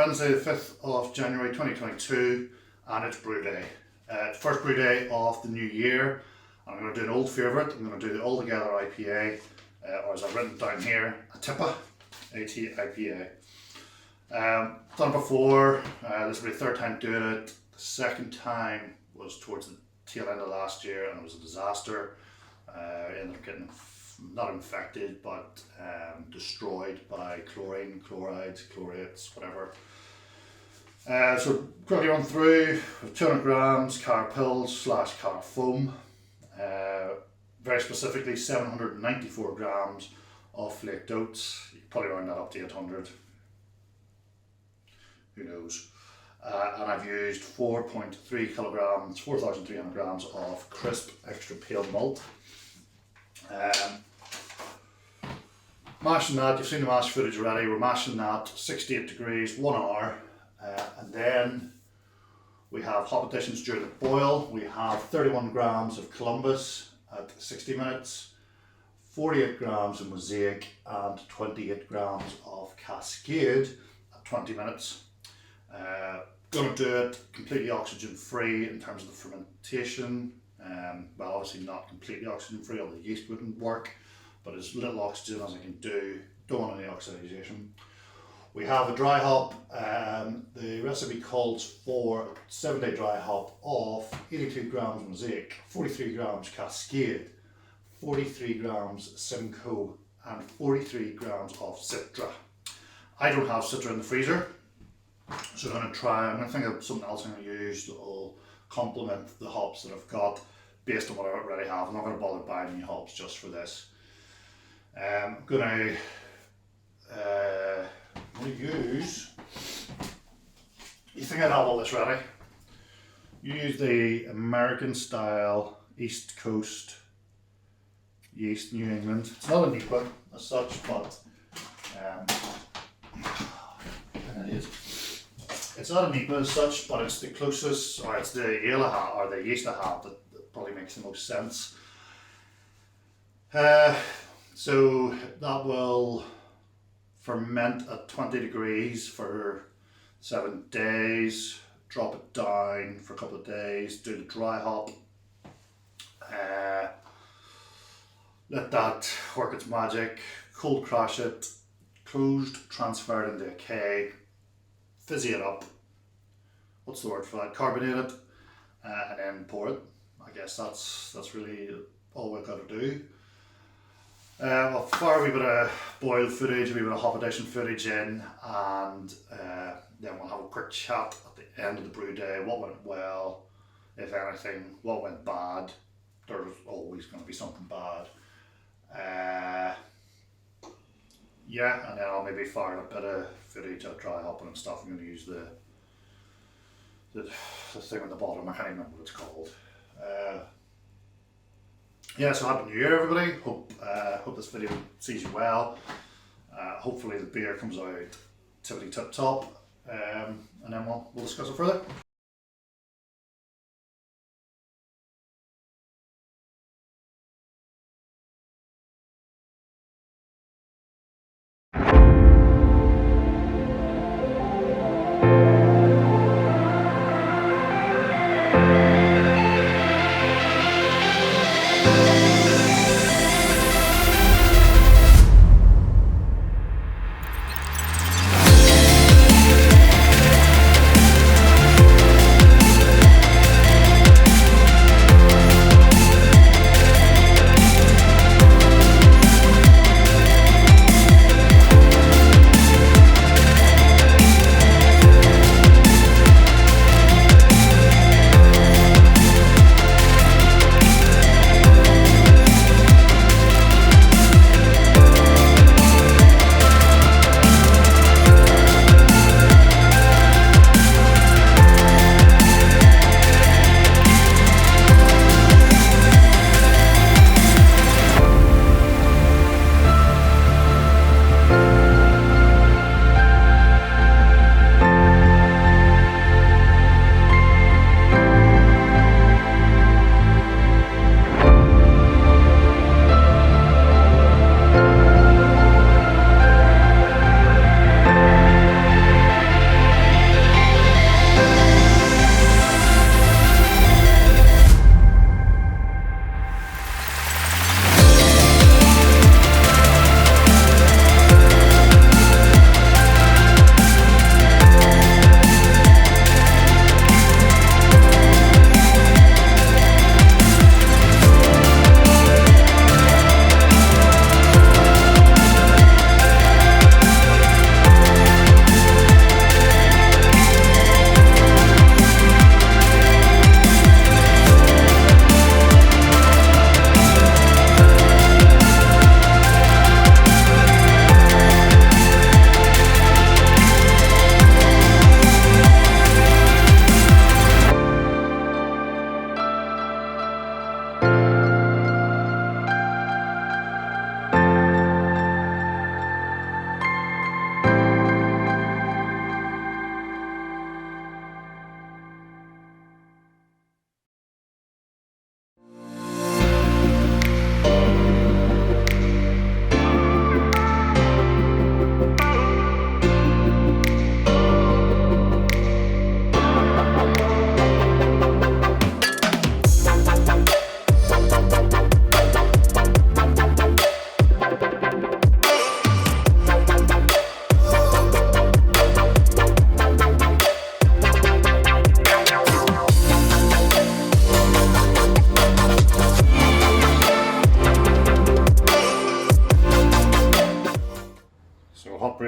Wednesday the 5th of January 2022 and it's brew day. First brew day of the new year. I'm going to do an old favourite. I'm going to do the All Together IPA, or as I've written down here, Atipa ATIPA. Done it before, this will be the third time doing it. The second time was towards the tail end of last year and it was a disaster. Ended up getting not infected but destroyed by chlorine, chlorides, chlorates, whatever. So quickly run through 200 grams car pills / car foam, very specifically 794 grams of flaked oats. You can probably round that up to 800, who knows. And I've used 4.3 kilograms, 4,300 grams of crisp extra pale malt. Mashing that, you've seen the mash footage already, we're mashing that 68 degrees, 1 hour, and then we have hop additions during the boil. We have 31 grams of Columbus at 60 minutes, 48 grams of Mosaic and 28 grams of Cascade at 20 minutes. Going to do it completely oxygen free in terms of the fermentation. Well, obviously not completely oxygen free, or the yeast wouldn't work, but as little oxygen as I can do. Don't want any oxidization. We have a dry hop. The recipe calls for a 7-day dry hop of 82 grams Mosaic, 43 grams Cascade, 43 grams Simcoe and 43 grams of Citra. I don't have Citra in the freezer, so I'm going to think of something else I'm going to use that will complement the hops that I've got based on what I already have. I'm not going to bother buying any hops just for this. I'm going to use, you think I'd have all this ready? You use the American style East Coast yeast, New England. It's not a ATIPA as such, but it is. It's not a ATIPA as such, but it's the closest, or it's the ale I have, or the yeast I have that probably makes the most sense. So that will ferment at 20 degrees for 7 days, drop it down for a couple of days, do the dry hop, let that work its magic, cold crash it, closed, transfer it into a keg, fizzy it up, what's the word for that, carbonate it, and then pour it. I guess that's really all we've got to do. I'll fire a wee bit of boiled footage, a wee bit of hop addition footage in, and then we'll have a quick chat at the end of the brew day. What went well, if anything, what went bad. There's always going to be something bad. Yeah, and then I'll maybe fire a bit of footage of dry hopping and stuff. I'm going to use the thing on the bottom, I can't even remember what it's called. Yeah, so happy New Year everybody. Hope this video sees you well. Hopefully the beer comes out tippity tip top, and then we'll discuss it further.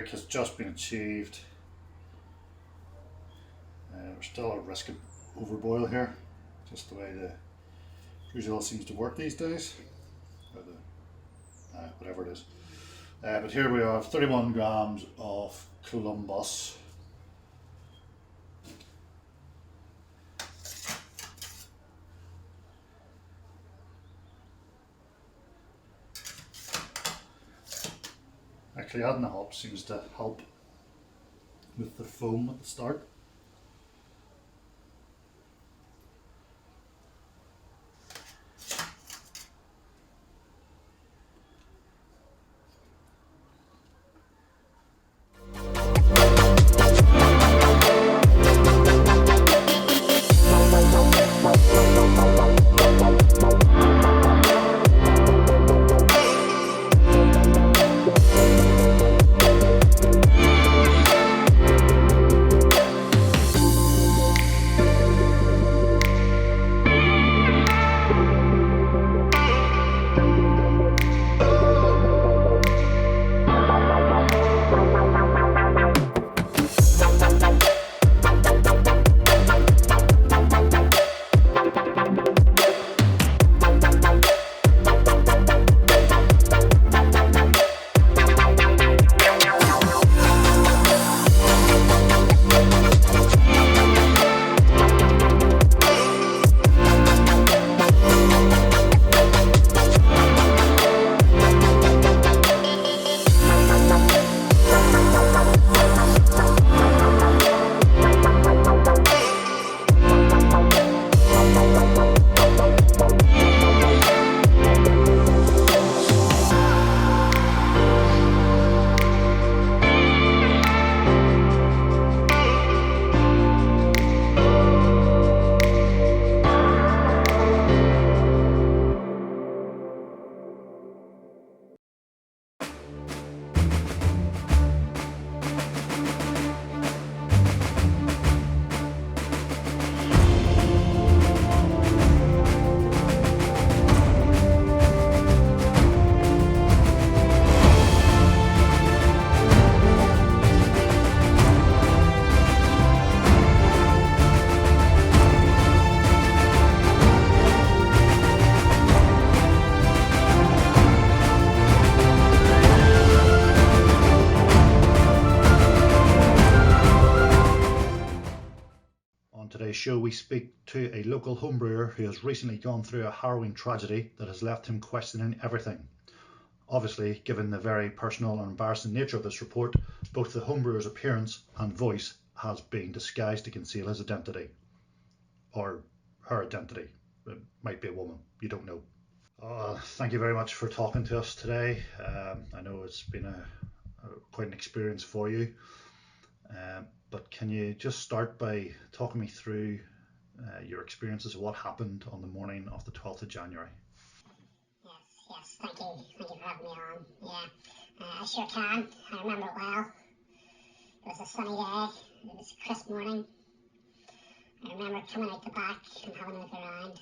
trick has just been achieved. We're still at risk of overboil here, just the way the cruise seems to work these days, or whatever it is. But here we have 31 grams of Columbus. Actually, adding the hops seems to help with the foam at the start. On today's show, we speak to a local homebrewer who has recently gone through a harrowing tragedy that has left him questioning everything. Obviously, given the very personal and embarrassing nature of this report, both the homebrewer's appearance and voice has been disguised to conceal his identity. Or her identity. It might be a woman, you don't know. Thank you very much for talking to us today. I know it's been quite an experience for you. But can you just start by talking me through your experiences of what happened on the morning of the 12th of January? Yes, thank you for having me on. Yeah, I sure can. I remember it well. It was a sunny day, it was a crisp morning. I remember coming out the back and having a look around.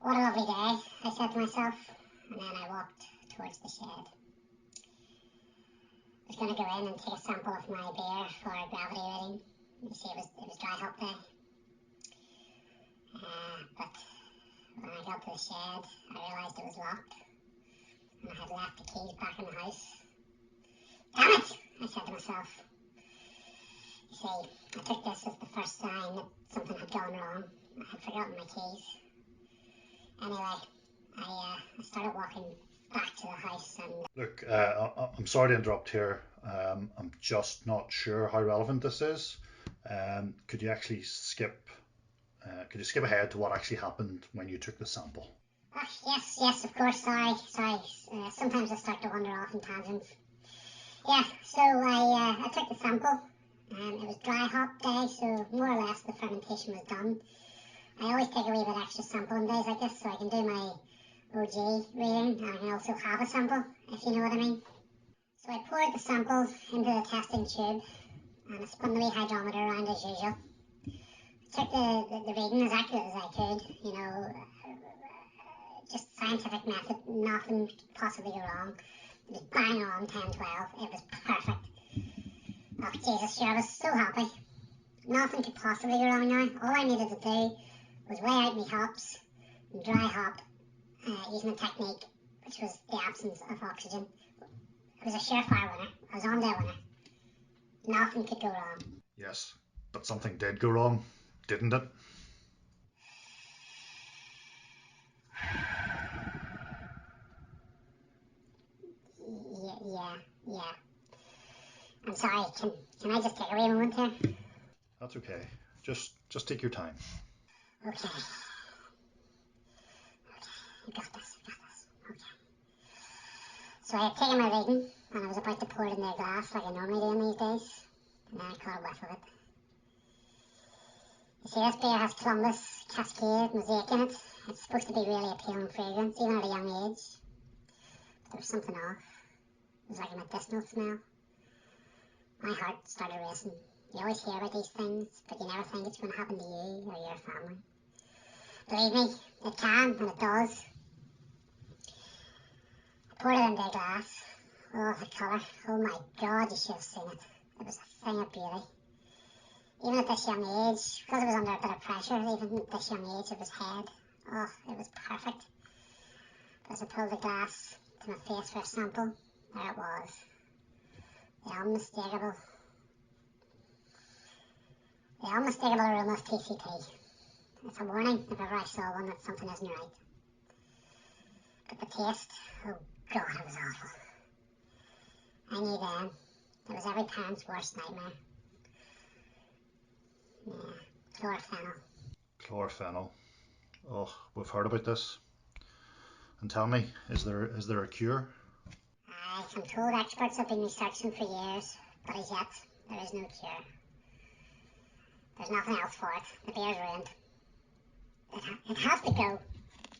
What a lovely day, I said to myself, and then I walked towards the shed. I was going to go in and take a sample of my beer for a gravity reading. You see, it was dry hop day. But when I got to the shed, I realised it was locked, and I had left the keys back in the house. Damn it! I said to myself. You see, I took this as the first sign that something had gone wrong. I had forgotten my keys. Anyway, I started walking back to the house and... Look, I'm sorry to interrupt here. I'm just not sure how relevant this is. Could you actually skip ahead to what actually happened when you took the sample? Yes, of course, sorry. Sometimes I start to wander off in tangents. Yeah, so I took the sample. It was dry hop day, so more or less the fermentation was done. I always take a wee bit extra sample on days like this so I can do my OG reading, and I can also have a sample, if you know what I mean. So I poured the sample into the testing tube, and I spun the wee hydrometer around as usual. I took the reading as accurate as I could, you know, just scientific method, nothing could possibly go wrong. It was bang on 10-12. It was perfect. Oh Jesus, sure, I was so happy. Nothing could possibly go wrong now. All I needed to do was weigh out my hops and dry hop using a technique which was the absence of oxygen. It was a surefire winner. I was on to a winner. Nothing could go wrong. Yes, but something did go wrong, didn't it? Yeah. I'm sorry, can I just take a wee moment here? That's okay. Just take your time. Okay. I got this. Okay. So I had taken my reading and I was about to pour it in their glass like I normally do in these days. And then I caught a whiff of it. You see, this beer has Columbus, Cascade, Mosaic in it. It's supposed to be really appealing fragrance, even at a young age. But there was something off. It was like a medicinal smell. My heart started racing. You always hear about these things, but you never think it's going to happen to you or your family. Believe me, it can, and it does. I poured it into a glass. Oh, the colour. Oh my God, you should have seen it. It was a thing of beauty. Even at this young age, because it was under a bit of pressure, even at this young age of his head, oh, it was perfect. But as I pulled the glass to my face for a sample, there it was. The unmistakable aroma of TCT. It's a warning if ever I saw one that something isn't right. But the taste, oh God, it was awful. I knew then, it was every parent's worst nightmare. Yeah, chlorophenol. Chlorophenol. Oh, we've heard about this. And tell me, is there a cure? I'm told experts have been researching for years, but as yet, there is no cure. There's nothing else for it. The beer's ruined. It has to go.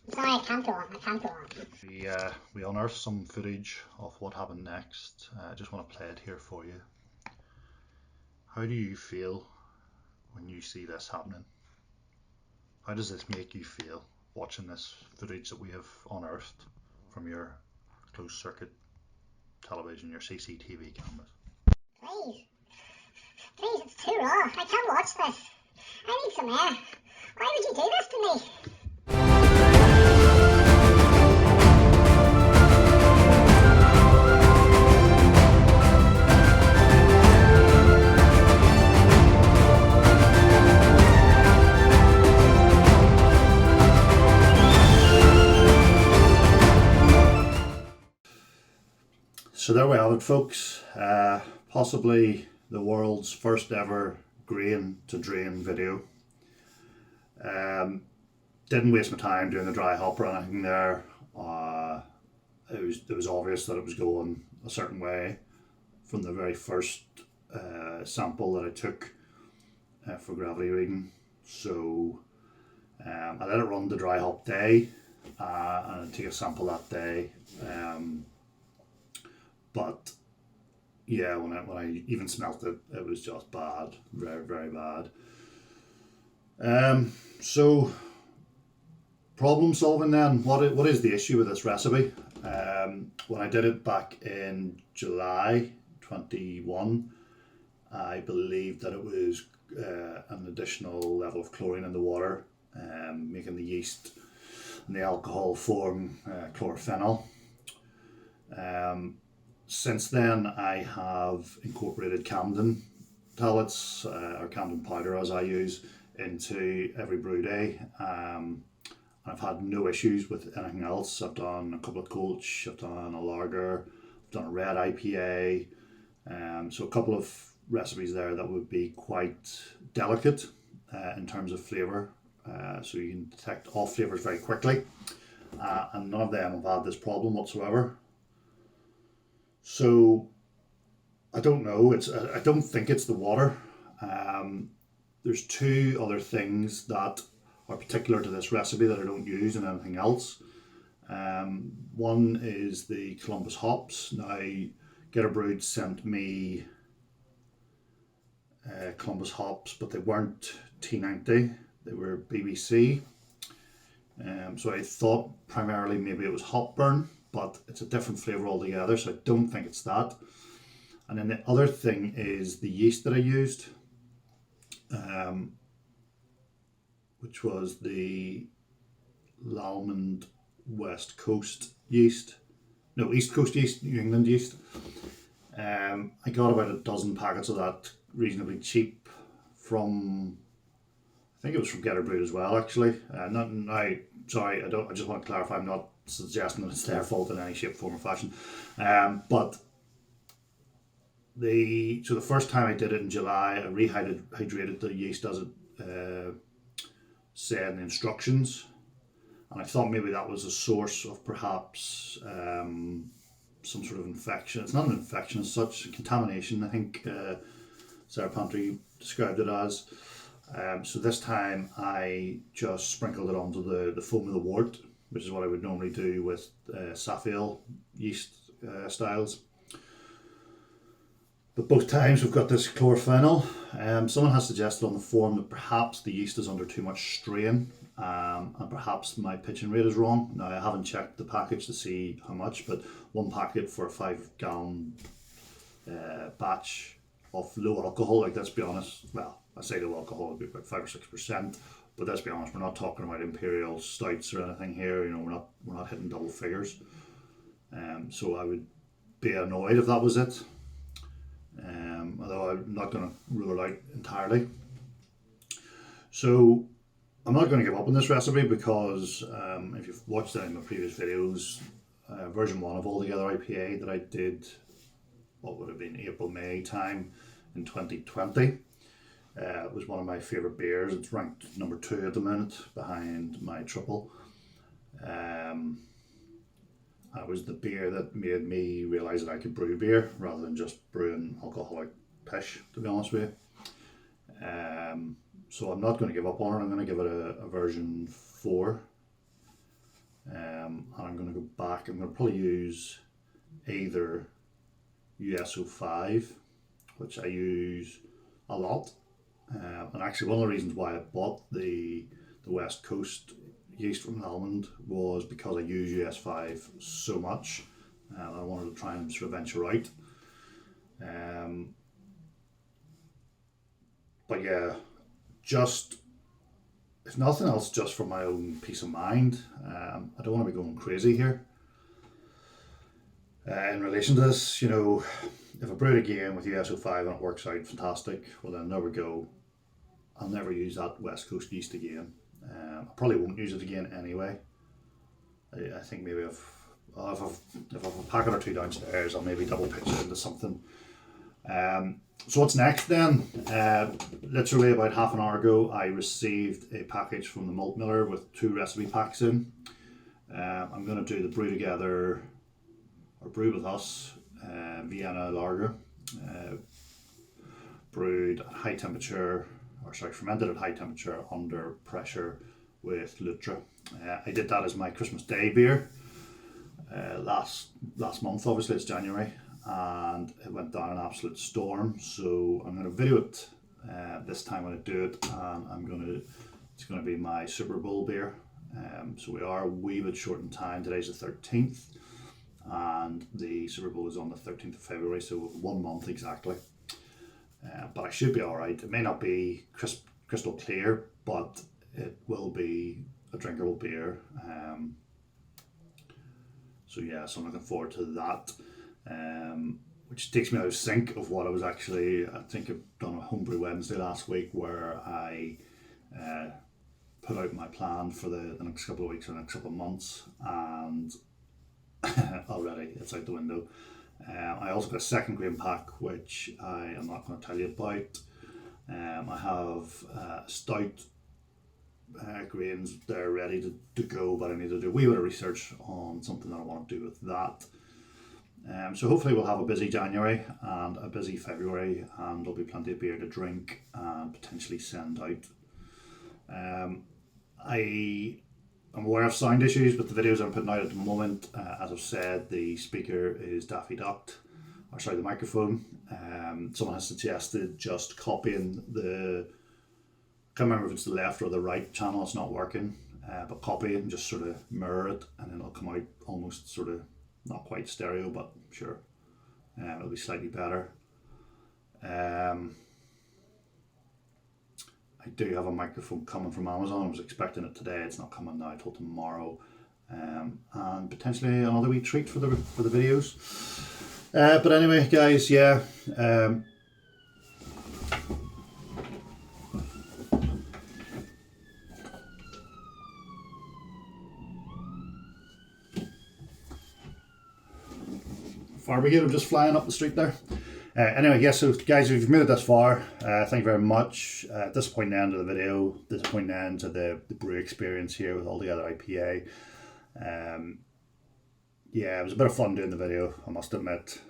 I'm sorry, I can't go on. We unearthed some footage of what happened next. I just want to play it here for you. How do you feel when you see this happening? How does this make you feel watching this footage that we have unearthed from your closed circuit television, your CCTV cameras? Please, it's too raw. I can't watch this. I need some air. Why would you do this to me? So there we have it, folks. Possibly the world's first ever grain to drain video. Didn't waste my time doing the dry hop or anything there. It was obvious that it was going a certain way from the very first sample that I took for gravity reading. So I let it run the dry hop day and I took a sample that day. But yeah, when I even smelt it, it was just bad, very, very bad. So problem solving then, what is the issue with this recipe? When I did it back in July 21, I believed that it was an additional level of chlorine in the water, making the yeast and the alcohol form chlorophenol. Since then, I have incorporated Camden tablets, or Camden powder as I use, into every brew day. I've had no issues with anything else. I've done a couple of Colch, I've done a lager, I've done a red IPA. So a couple of recipes there that would be quite delicate in terms of flavour. So you can detect all flavours very quickly. And none of them have had this problem whatsoever. So I don't know. I don't think it's the water. There's two other things that are particular to this recipe that I don't use in anything else. One is the Columbus hops. Now, Get a Brewed sent me Columbus hops, but they weren't T90. They were BBC. So I thought primarily maybe it was hop burn. but it's a different flavour altogether, so I don't think it's that. And then the other thing is the yeast that I used, which was the Lallemand West Coast yeast. No, East Coast yeast, New England yeast. I got about a dozen packets of that reasonably cheap from, I think it was from Getter Brewed as well, actually. I just want to clarify, I'm not suggesting that it's their fault in any shape, form or fashion. But the first time I did it in July, I rehydrated the yeast as it said in the instructions, and I thought maybe that was a source of perhaps some sort of infection. It's not an infection as such, contamination, I think Sarah Pantry described it as. So this time I just sprinkled it onto the foam of the wort, which is what I would normally do with Saffiel yeast styles. But both times we've got this chlorophenol. Someone has suggested on the forum that perhaps the yeast is under too much strain, and perhaps my pitching rate is wrong. Now, I haven't checked the package to see how much, but one packet for a 5-gallon batch of low alcohol, like, let's be honest, well, I say low alcohol would be about 5 or 6%, but let's be honest, we're not talking about imperial stouts or anything here. You know, we're not hitting double figures. So I would be annoyed if that was it. Although I'm not going to rule it out entirely. So I'm not going to give up on this recipe because if you've watched any of my previous videos, version 1 of Altogether IPA that I did, what would have been April, May time in 2020, was one of my favourite beers. It's ranked number 2 at the minute behind my triple. That was the beer that made me realise that I could brew beer rather than just brewing alcoholic pish, to be honest with you. So I'm not going to give up on it. I'm going to give it a version 4. And I'm going to go back. I'm going to probably use either USO5, which I use a lot. And actually one of the reasons why I bought the West Coast yeast from Lallemand was because I use US5 so much. I wanted to try and sort of venture out. But yeah, just, if nothing else, just for my own peace of mind. I don't want to be going crazy here. In relation to this, you know, if I brew it again with USO5 and it works out fantastic, well then there we go. I'll never use that West Coast yeast again. I probably won't use it again anyway. I think maybe if I've a packet or two downstairs, I'll maybe double pitch it into something. So what's next then? Literally about half an hour ago, I received a package from the malt miller with 2 recipe packs in. I'm going to do the brew together, or brew with us, Vienna lager, brewed at high temperature, fermented at high temperature under pressure with Lutra. I did that as my Christmas Day beer last month. Obviously it's January, and it went down an absolute storm. So I'm going to video it this time when I do it, and it's going to be my Super Bowl beer. So we are a wee bit short in time. Today's the 13th, and the Super Bowl is on the 13th of February, so 1 month exactly. But I should be alright. It may not be crystal clear, but it will be a drinkable beer. So yeah, so I'm looking forward to that. Which takes me out of sync of what I was actually, I think I've done a Homebrew Wednesday last week where I put out my plan for the next couple of weeks or next couple of months, and already it's out the window. I also got a second grain pack, which I am not going to tell you about. I have stout grains there ready to go, but I need to do a wee bit of research on something that I want to do with that. So hopefully we'll have a busy January and a busy February, and there'll be plenty of beer to drink and potentially send out. I'm aware of sound issues with the videos I'm putting out at the moment. As I've said, the speaker is Daffy Ducked, the microphone. Someone has suggested just copying I can't remember if it's the left or the right channel, it's not working, but copy it and just sort of mirror it, and then it'll come out almost sort of not quite stereo, but sure, it'll be slightly better. I do have a microphone coming from Amazon. I was expecting it today. It's not coming now till tomorrow, and potentially another wee treat for the videos. But anyway, guys, yeah. Fire brigade are just flying up the street there. Anyway, yes, so guys, if you've made it this far, thank you very much. Disappointing end of the video, disappointing end to the brew experience here with all the other IPA. Yeah, it was a bit of fun doing the video, I must admit.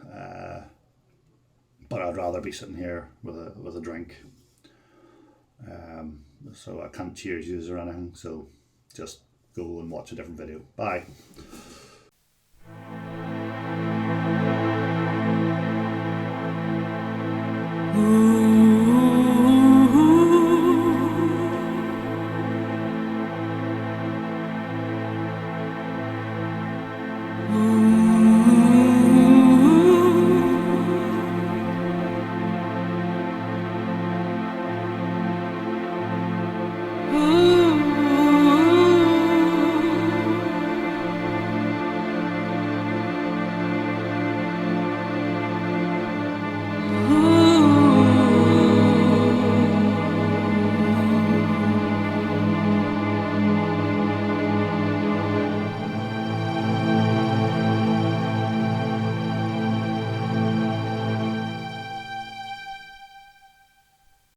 But I'd rather be sitting here with a drink. So I can't cheers you or anything, so just go and watch a different video. Bye.